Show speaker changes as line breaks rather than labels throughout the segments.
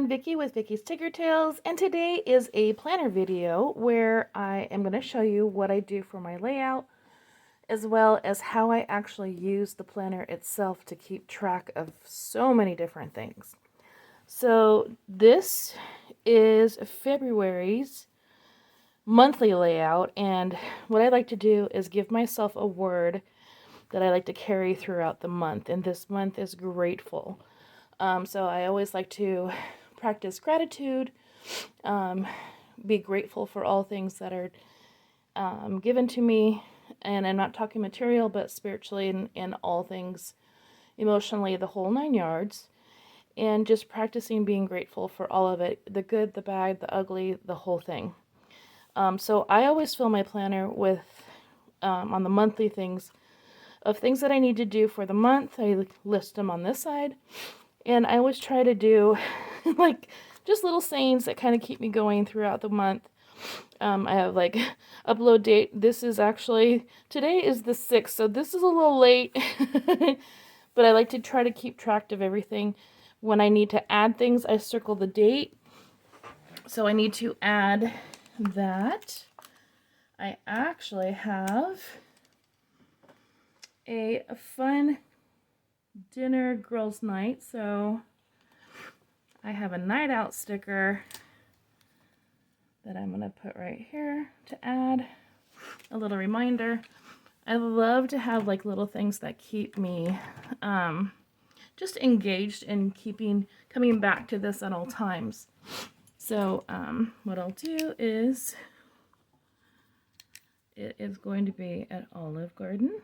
everyone, Vicky with Vicky's Ticker Tales, and today is a planner video where I am going to show you what I do for my layout as well as how I actually use the planner itself to keep track of so many different things. So this is February's monthly layout, and what I like to do is give myself a word that I like to carry throughout the month, and this month is grateful. So I always like to practice gratitude, be grateful for all things that are given to me, and I'm not talking material, but spiritually and all things, emotionally, the whole 9 yards, and just practicing being grateful for all of it, the good, the bad, the ugly, the whole thing. So I always fill my planner with, on the monthly things that I need to do for the month. I list them on this side. And I always try to do like just little sayings that kind of keep me going throughout the month. I have like upload date. This is actually, today is the 6th, so this is a little late. But I like to try to keep track of everything. When I need to add things, I circle the date. So I need to add that. I actually have a fun dinner girls night, so I have a night out sticker that I'm gonna put right here to add a little reminder. I love to have like little things that keep me just engaged and coming back to this at all times. So what I'll do is, it is going to be at Olive Garden.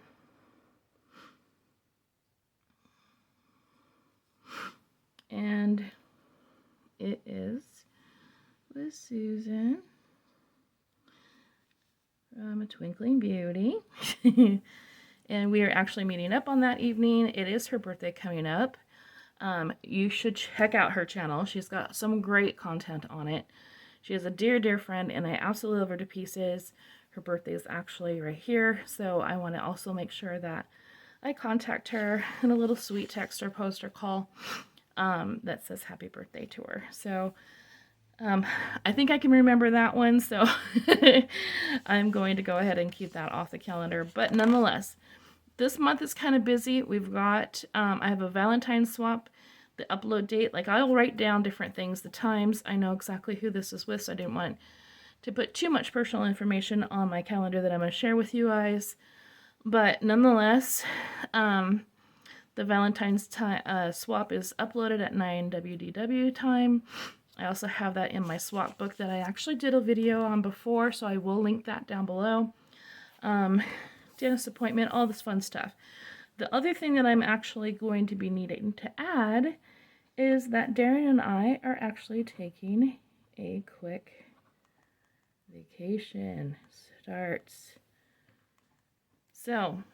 And it is with Susan from Twinkling Beauty. And we are actually meeting up on that evening. It is her birthday coming up. You should check out her channel. She's got some great content on it. She is a dear, dear friend, and I absolutely love her to pieces. Her birthday is actually right here, so I want to also make sure that I contact her in a little sweet text or post or call that says happy birthday to her. So I think I can remember that one, so I'm going to go ahead and keep that off the calendar. But nonetheless, this month is kind of busy. We've got, I have a Valentine's swap, the upload date. Like, I'll write down different things, the times. I know exactly who this is with, so I didn't want to put too much personal information on my calendar that I'm going to share with you guys. But nonetheless, the Valentine's swap is uploaded at 9 WDW time. I also have that in my swap book that I actually did a video on before, so I will link that down below. Dentist appointment, all this fun stuff. The other thing that I'm actually going to be needing to add is that Darren and I are actually taking a quick vacation. Starts. So,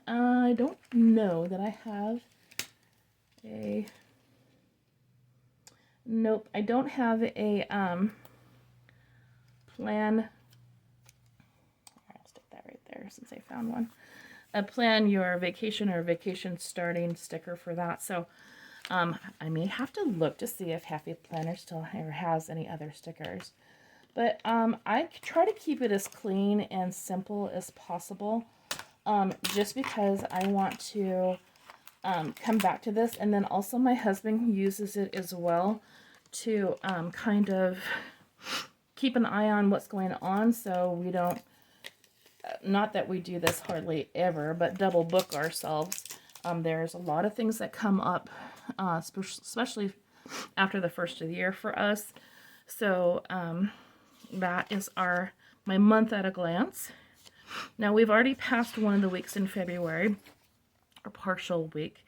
I don't know that I have a... Nope, I don't have a plan. I'll stick that right there since I found one. A plan your vacation or vacation starting sticker for that. So I may have to look to see if Happy Planner still ever has any other stickers. But I try to keep it as clean and simple as possible, just because I want to come back to this. And then also my husband uses it as well to kind of keep an eye on what's going on, so we don't, not that we do this hardly ever, but double book ourselves. There's a lot of things that come up, especially after the first of the year for us. So that is my month at a glance. Now, we've already passed one of the weeks in February, or partial week,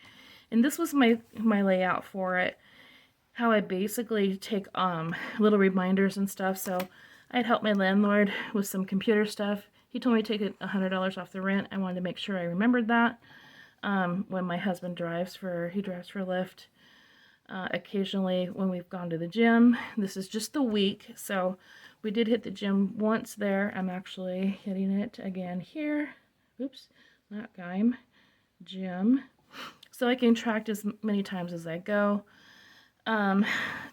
and this was my layout for it. How I basically take little reminders and stuff. So I'd helped my landlord with some computer stuff. He told me to take $100 off the rent. I wanted to make sure I remembered that. When my husband drives for Lyft. Occasionally when we've gone to the gym. This is just the week, so we did hit the gym once there. I'm actually hitting it again here. Oops, not Gym. So I can track as many times as I go.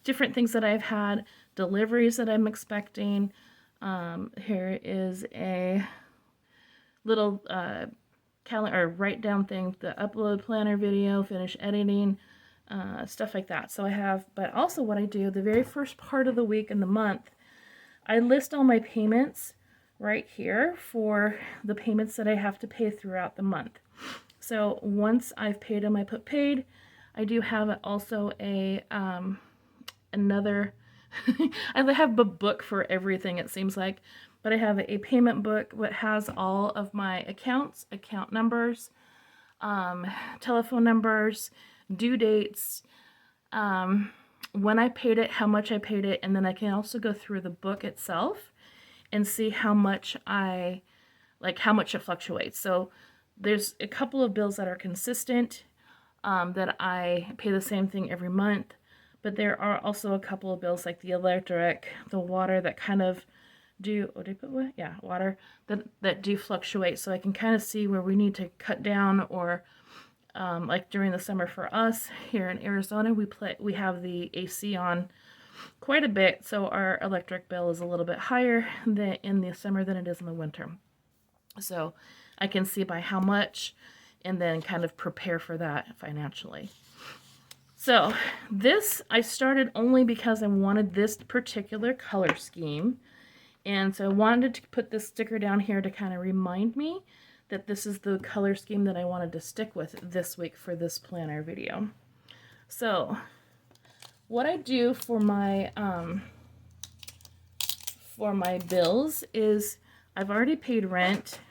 different things that I've had, deliveries that I'm expecting. Here is a little calendar or write down thing, the upload planner video, finish editing, stuff like that. So I have, but also what I do, the very first part of the week and the month, I list all my payments right here for the payments that I have to pay throughout the month. So once I've paid them, I put paid. I do have also a another I have a book for everything, it seems like, but I have a payment book that has all of my accounts, account numbers, telephone numbers, due dates, when I paid it, how much I paid it, and then I can also go through the book itself and see how much how much it fluctuates. So there's a couple of bills that are consistent, that I pay the same thing every month. But there are also a couple of bills like the electric, the water that kind of do, oh, did I put what? Yeah, water, that do fluctuate. So I can kind of see where we need to cut down, or like during the summer for us here in Arizona, we have the AC on quite a bit. So our electric bill is a little bit higher than in the summer than it is in the winter. So I can see by how much and then kind of prepare for that financially. So this I started only because I wanted this particular color scheme. And so I wanted to put this sticker down here to kind of remind me that this is the color scheme that I wanted to stick with this week for this planner video. So what I do for my bills is I've already paid rent.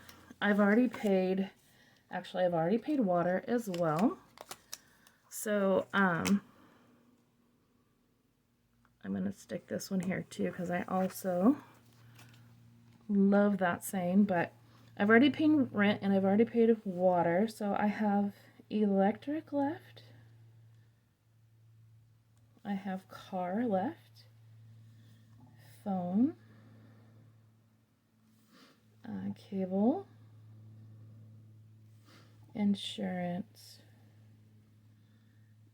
I've already paid water as well. So I'm going to stick this one here too because I also love that saying, but I've already paid rent and I've already paid water, so I have electric left. I have car left, phone, cable, insurance.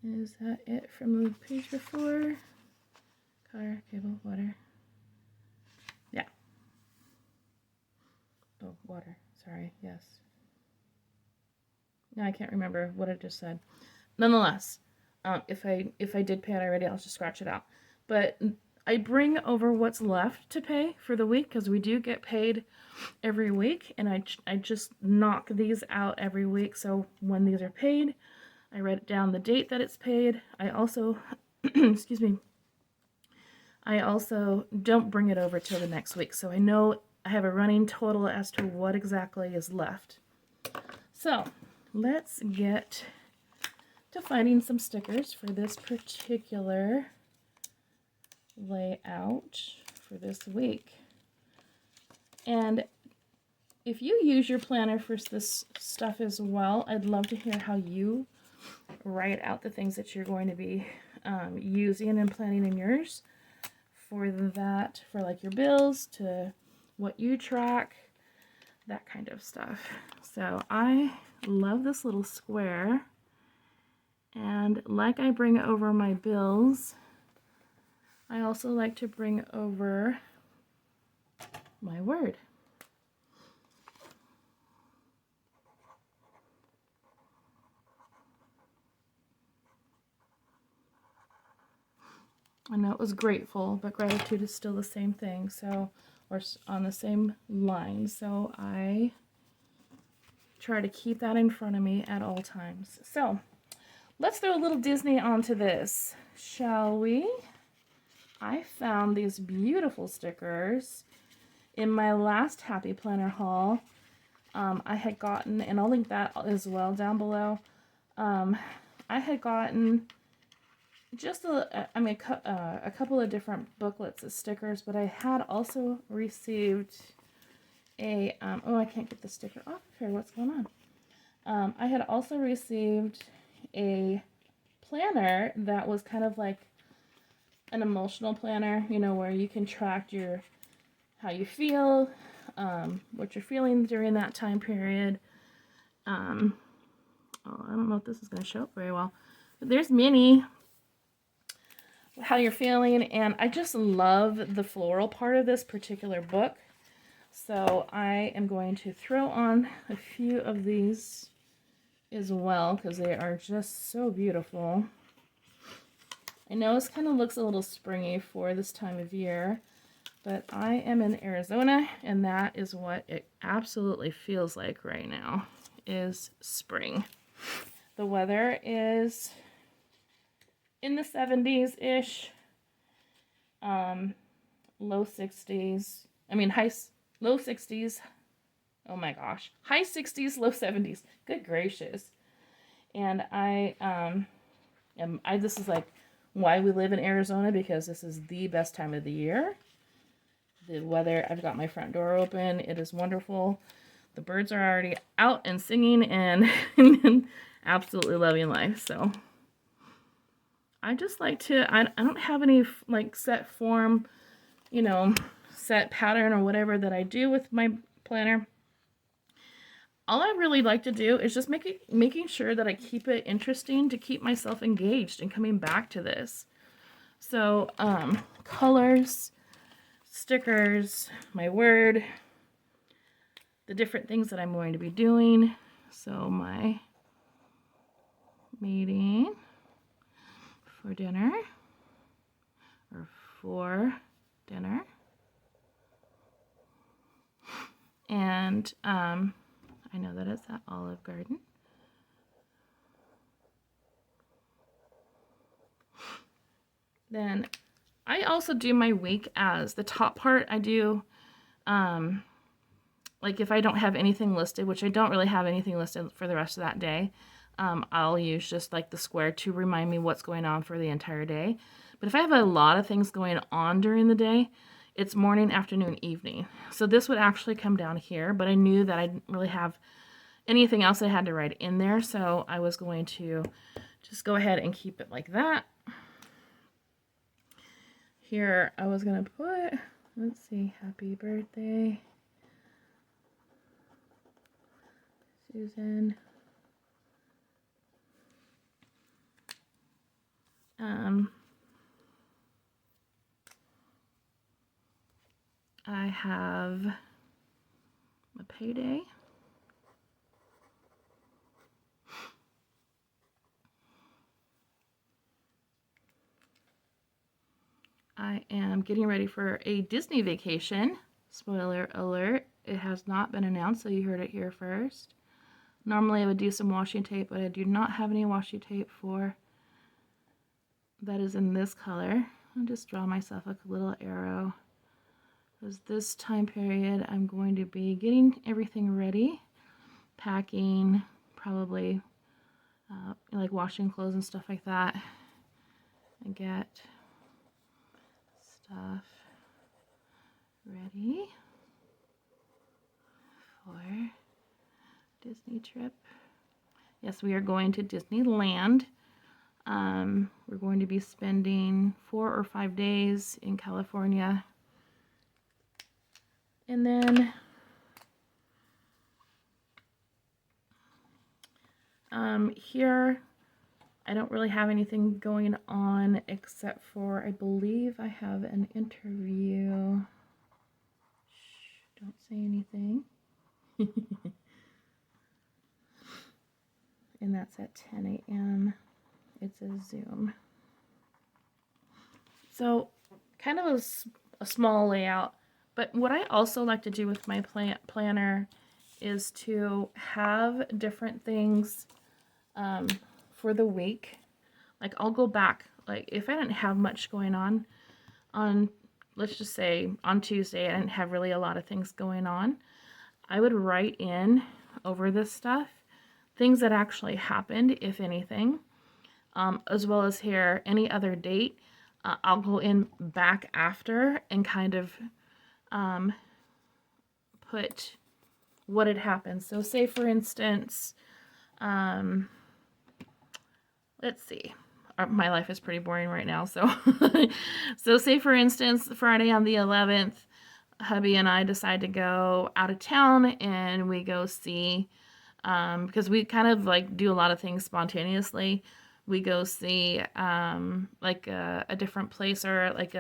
Is that it from the page before? Car, cable, water. Yeah. Oh, water. Sorry. Yes. No, I can't remember what I just said. Nonetheless, if I did pay it already, I'll just scratch it out. But I bring over what's left to pay for the week because we do get paid every week, and I just knock these out every week. So when these are paid, I write down the date that it's paid. I also, excuse me, I also don't bring it over till the next week. So I know I have a running total as to what exactly is left. So let's get to finding some stickers for this particular layout for this week. And if you use your planner for this stuff as well, I'd love to hear how you write out the things that you're going to be using and planning in yours for that, for like your bills to what you track, that kind of stuff. So I love this little square, and like I bring over my bills, I also like to bring over my word. I know it was grateful, but gratitude is still the same thing, so, or on the same line, so I try to keep that in front of me at all times. So let's throw a little Disney onto this, shall we? I found these beautiful stickers in my last Happy Planner haul. I had gotten, and I'll link that as well down below, I had gotten just a couple of different booklets of stickers, but I had also received a, oh, I can't get the sticker off of here, what's going on? I had also received a planner that was kind of like an emotional planner, you know, where you can track how you feel, what you're feeling during that time period. Oh, I don't know if this is going to show up very well, but there's Minnie. how you're feeling. And I just love the floral part of this particular book. So I am going to throw on a few of these as well because they are just so beautiful. I know this kind of looks a little springy for this time of year, but I am in Arizona and that is what it absolutely feels like right now, is spring. The weather is in the 70s-ish, low 60s. I mean, low 60s. Oh my gosh. High 60s, low 70s. Good gracious. And this is like why we live in Arizona, because this is the best time of the year. The weather, I've got my front door open. It is wonderful. The birds are already out and singing and absolutely loving life. So I just like to, I don't have any like set form, you know, set pattern or whatever that I do with my planner. All I really like to do is just making sure that I keep it interesting to keep myself engaged and coming back to this. So, colors, stickers, my word, the different things that I'm going to be doing. So my meeting for dinner, or for dinner. And, I know that it's at Olive Garden. Then I also do my week as the top part. I do, like if I don't have anything listed, which I don't really have anything listed for the rest of that day, I'll use just like the square to remind me what's going on for the entire day. But if I have a lot of things going on during the day, it's morning, afternoon, evening. So this would actually come down here, but I knew that I didn't really have anything else I had to write in there, so I was going to just go ahead and keep it like that. Here I was going to put, let's see, happy birthday, Susan. I have a payday. I am getting ready for a Disney vacation. Spoiler alert, it has not been announced, so you heard it here first. Normally I would do some washi tape, but I do not have any washi tape for that is in this color. I'll just draw myself a little arrow. Because this time period I'm going to be getting everything ready, packing, probably like washing clothes and stuff like that, and get stuff ready for Disney trip. Yes, we are going to Disneyland. We're going to be spending 4 or 5 days in California. And then here I don't really have anything going on except for, I believe I have an interview. Shh, don't say anything. And that's at 10 a.m. It's a Zoom. So kind of a small layout. But what I also like to do with my planner is to have different things for the week. Like I'll go back, like if I didn't have much going on, let's just say on Tuesday I didn't have really a lot of things going on, I would write in over this stuff things that actually happened, if anything, as well as here any other date. I'll go in back after and kind of put what had happened. So say for instance, let's see, my life is pretty boring right now, so so say for instance Friday on the 11th, hubby and I decide to go out of town and we go see, because we kind of like do a lot of things spontaneously, we go see like a different place, or like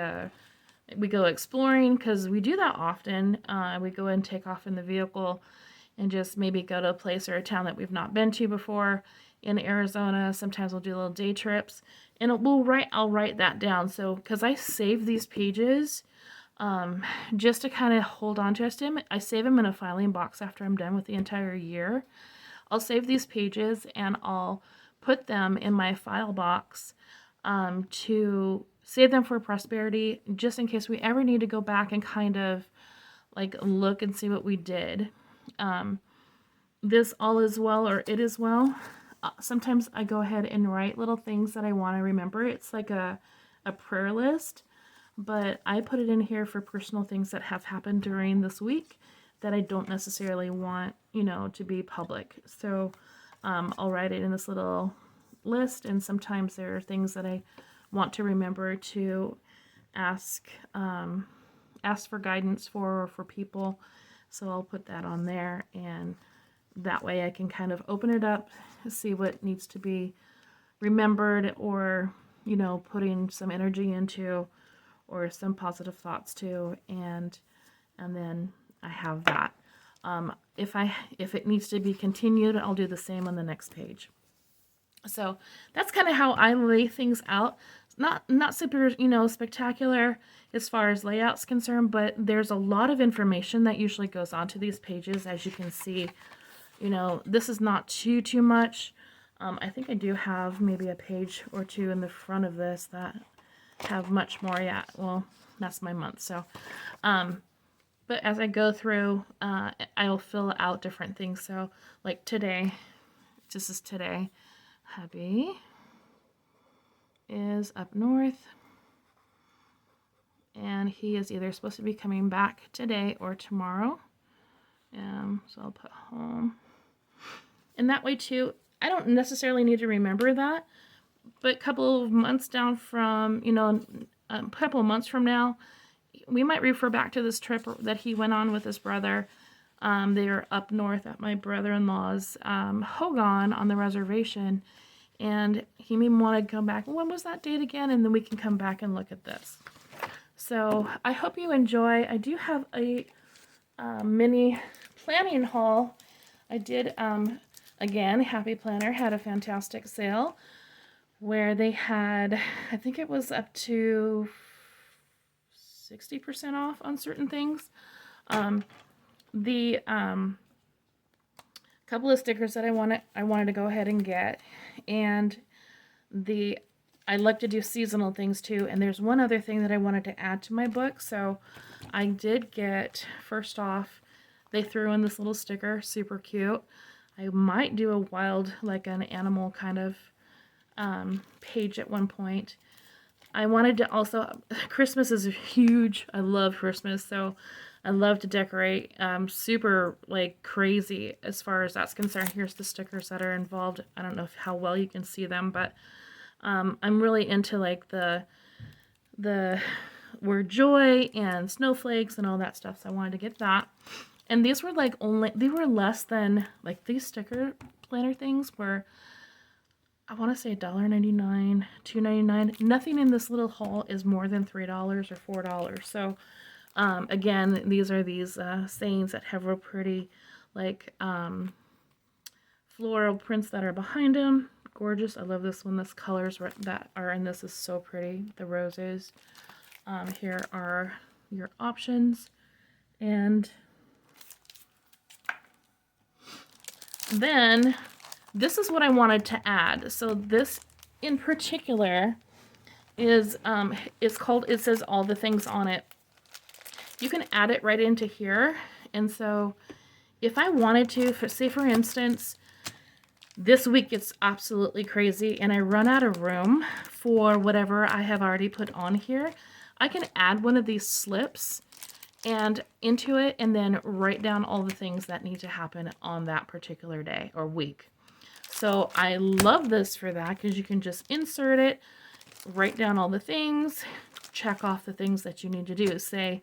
we go exploring, because we do that often. We go and take off in the vehicle and just maybe go to a place or a town that we've not been to before in Arizona. Sometimes we'll do little day trips, and I'll write that down. So, because I save these pages just to kind of hold on to them. I save them in a filing box after I'm done with the entire year. I'll save these pages and I'll put them in my file box to save them for prosperity, just in case we ever need to go back and kind of like look and see what we did. This all is well, or it is well. Sometimes I go ahead and write little things that I want to remember. It's like a prayer list, but I put it in here for personal things that have happened during this week that I don't necessarily want, to be public. So I'll write it in this little list, and sometimes there are things that I want to remember to ask for guidance for people. So I'll put that on there, and that way I can kind of open it up, see what needs to be remembered, or putting some energy into, or some positive thoughts to, and then I have that. If it needs to be continued, I'll do the same on the next page. So that's kind of how I lay things out. Not super, spectacular as far as layout's concerned, but there's a lot of information that usually goes onto these pages. As you can see, this is not too much. I think I do have maybe a page or two in the front of this that have much more yet. Well, that's my month. So, but as I go through, I'll fill out different things. So like today, this is today. Hubby is up north, and he is either supposed to be coming back today or tomorrow. So I'll put home. And that way too, I don't necessarily need to remember that, but a couple of months down from, a couple of months from now, we might refer back to this trip that he went on with his brother. They were up north at my brother-in-law's hogan on the reservation, and he may want to come back. When was that date again? And then we can come back and look at this. So I hope you enjoy. I do have a mini planning haul. I did, again, Happy Planner had a fantastic sale where they had, I think it was up to 60% off on certain things. The couple of stickers that I wanted to go ahead and get, and I like to do seasonal things too, and there's one other thing that I wanted to add to my book. So I did get, first off, they threw in this little sticker, super cute. I might do a wild, like an animal kind of page at one point. I wanted to also, Christmas is huge. I love Christmas, so I love to decorate super like crazy as far as that's concerned. Here's the stickers that are involved. I don't know how well you can see them, but I'm really into like the word joy and snowflakes and all that stuff, so I wanted to get that. And these were like they were less than, like these sticker planner things were, I want to say $1.99, $2.99. Nothing in this little haul is more than $3 or $4. So again, these are these sayings that have real pretty like floral prints that are behind them. Gorgeous. I love this one. This colors that are in this is so pretty. The roses. Here are your options. And then this is what I wanted to add. So this in particular is called, it says all the things on it. You can add it right into here. And so if I wanted to, say for instance, this week it's absolutely crazy and I run out of room for whatever I have already put on here, I can add one of these slips and into it, and then write down all the things that need to happen on that particular day or week. So I love this for that, because you can just insert it, write down all the things, check off the things that you need to do. Say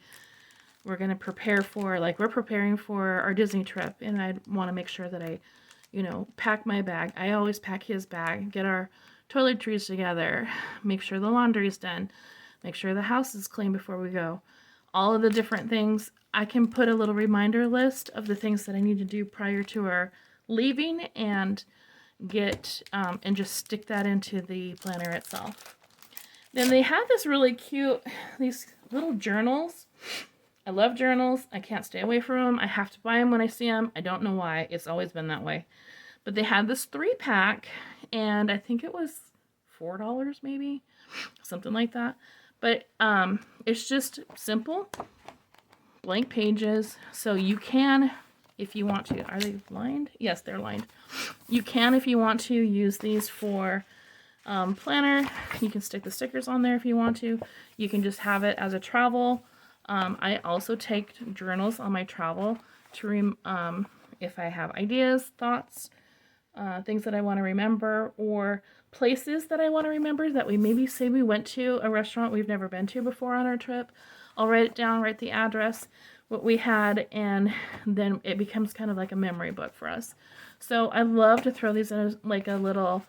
we're going to prepare for, like we're preparing for our Disney trip, and I want to make sure that I, pack my bag. I always pack his bag, get our toiletries together, make sure the laundry's done, make sure the house is clean before we go. All of the different things. I can put a little reminder list of the things that I need to do prior to our leaving and get and just stick that into the planner itself. Then they have this really cute, these little journals. I love journals. I can't stay away from them. I have to buy them when I see them. I don't know why. It's always been that way. But they had this 3-pack, and I think it was $4 maybe, something like that. But it's just simple, blank pages. So you can, if you want to, are they lined? Yes, they're lined. You can, if you want to, use these for planner. You can stick the stickers on there if you want to. You can just have it as a travel. I also take journals on my travel to if I have ideas, thoughts, things that I want to remember, or places that I want to remember that we maybe say we went to a restaurant we've never been to before on our trip. I'll write it down, write the address, what we had, and then it becomes kind of like a memory book for us. So I love to throw these in like a little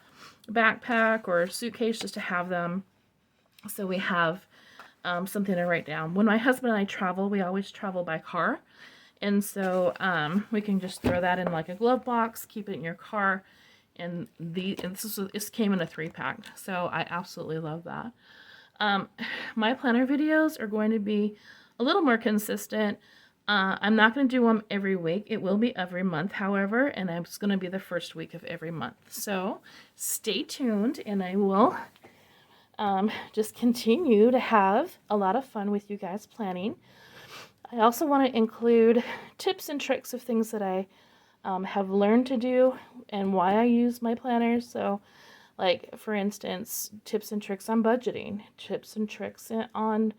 backpack or suitcase just to have them, so we have something to write down. When my husband and I travel, we always travel by car, and so we can just throw that in like a glove box, keep it in your car, and this came in a 3-pack, so I absolutely love that. My planner videos are going to be a little more consistent. I'm not going to do them every week. It will be every month, however, and it's going to be the first week of every month. So stay tuned, and I will just continue to have a lot of fun with you guys planning. I also want to include tips and tricks of things that I have learned to do and why I use my planners. So, like, for instance, tips and tricks on budgeting, tips and tricks on,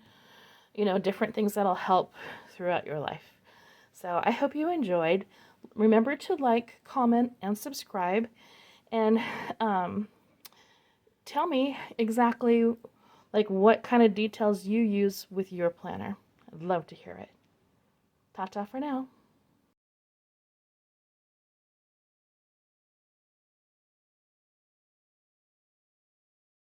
different things that'll help throughout your life. So I hope you enjoyed. Remember to like, comment, and subscribe, and tell me exactly like what kind of details you use with your planner. I'd love to hear it. Ta-ta for now.